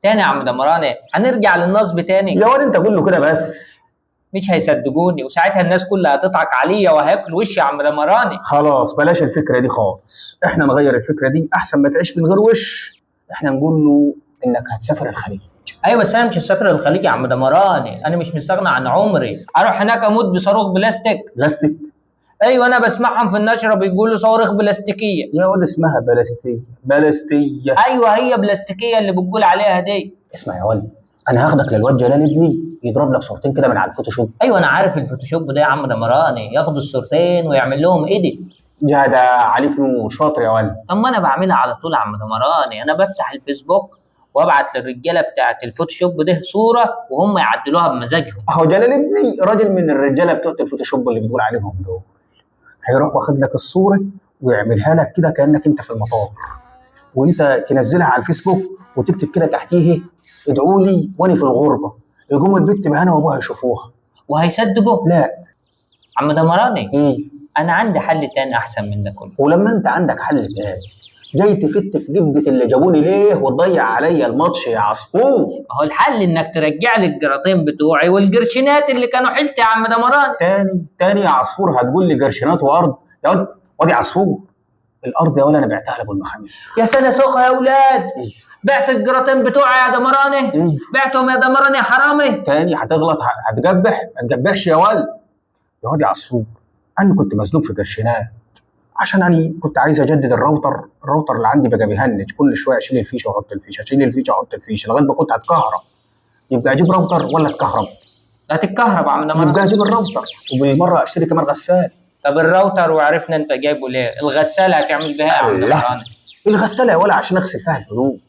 تاني يا عم دمراني هنرجع للنصب تاني. يا واد انت قول له كده بس. مش هيصدقوني وساعتها الناس كلها هتضحك عليا وهياكل وشي يا عم دمراني. خلاص بلاش الفكره دي خالص، احنا نغير الفكره دي احسن ما تعيش من غير وش. احنا نقول له انك هتسافر الخليج. ايوه بس انا مش هسافر الخليج يا عم دمراني، انا مش مستغنى عن عمري، اروح هناك اموت بصاروخ بلاستيك. بلاستيك؟ ايوه انا بسمعهم في النشره بيقولوا صواريخ بلاستيكيه. يا واد اسمها بلاستيه بلاستيه. ايوه هي بلاستيكيه اللي بتقول عليها دي. اسمع يا ولد، انا هاخدك للواد جلال ابني يضرب لك صورتين كده من على الفوتوشوب. ايوه انا عارف الفوتوشوب ده يا عم دمراني، ياخد الصورتين ويعمل لهم ايديت. جدع عليك نور، شاطر يا ولد. طب ما انا بعملها على طول يا عم دمراني، انا بفتح الفيسبوك وابعت للرجاله بتاعت الفوتوشوب ده صوره وهم يعدلوها بمزاجهم. اهو جلال ابني راجل من الرجاله بتوع الفوتوشوب اللي بتقول عليهم دول، هيروح واخد لك الصوره ويعملها لك كده كانك انت في المطار، وانت تنزلها على الفيسبوك وتكتب كده تحتيه ادعوا لي وانا في الغربه، يقوم البت بهنا وابوها يشوفوها. وهيصدقوا؟ لا. عم دمراني ايه؟ انا عندي حل تاني احسن من ده كله. ولما انت عندك حل تاني جاي تفت في جبده اللي جابوني ليه وتضيع عليا الماتش يا عصفور؟ ما هو الحل انك ترجع لي الجراطين بتوعي والقرشينات اللي كانوا حيلتي يا عم دمراني. تاني يا عصفور هتقول لي قرشينات وارض؟ يا واد يا عصفور، الارض يا ولا انا بعتها لابو المخامير. يا سنه سوخه يا اولاد. إيه؟ بعت الجراطين بتوعي يا دمراني. إيه؟ بعتهم يا دمراني يا حرامي. تاني هتغلط هتجبح، ما تجبحش يا ولد. يا واد يا عصفور، انا كنت مزنوق في قرشينات عشان انا كنت عايز اجدد الراوتر اللي عندي بقى بيهنج، كل شويه اشيل الفيشه واحط الفيشه، اشيل الفيشه واحط الفيشه لغايه ما كنت هتكهرب. يبقى اجيب راوتر ولا اتكهرب؟ هتتكهرب يا عم دمراني. يبقى اجيب الراوتر وبالمره اشتري كمان غسال. طب الراوتر وعرفنا انت جايبه ليه، الغساله هتعمل بيها يا عم دمراني؟ الغساله ولا عشان اغسل فيها الفلوس.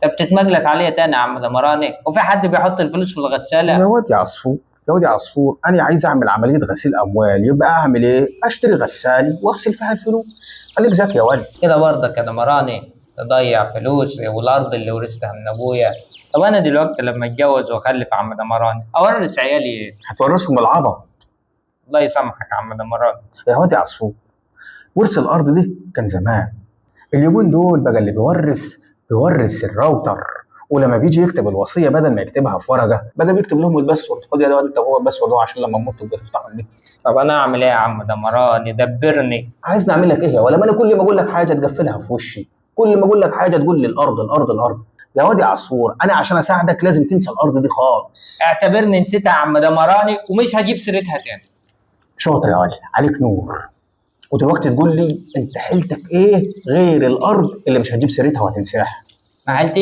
طب بتتمجلك عليا تاني يا عم دمراني، وفي حد بيحط الفلوس في الغساله؟ يا واد يا عصفور، يا واد يا عصفور، انا عايز اعمل عمليه غسيل اموال، يبقى اعمل ايه؟ اشتري غسالي واغسل فيها الفلوس. خليك ذكي يا ولد. كده برضك يا دمراني تضيع فلوسي والارض اللي ورثتها من ابويا. طب انا دلوقتي لما اتجوز واخلف يا عم دمراني اورث عيالي ايه؟ هتورثهم العبط. الله يسامحك يا عم دمراني. يا واد يا عصفور، ورث الارض دي كان زمان، اليومين دول بقى اللي بيورث الراوتر، ولما بيجي يكتب الوصيه بدل ما يكتبها في ورقه بقى بيكتب لهم الباسورد. خد يا واد انت هو الباسورد هو عشان لما اموت تبقى تفتحوا النت. طب انا اعمل ايه يا عم دمراني؟ دبرني. عايز نعمل لك ايه يا ولا؟ ما انا كل ما اقول لك حاجه تقفلها في وشي، كل ما اقول لك حاجه تقول لي الارض الارض الارض. يا واد يا عصفور، انا عشان اساعدك لازم تنسى الارض دي خالص. اعتبرني نسيتها يا عم دمراني ومش هجيب سيرتها تاني. شاطر يا ولد، عليك نور. ودلوقتي تقول لي انت حيلتك ايه غير الارض اللي مش هتجيب سيرتها وهتنساها؟ ما حيلتي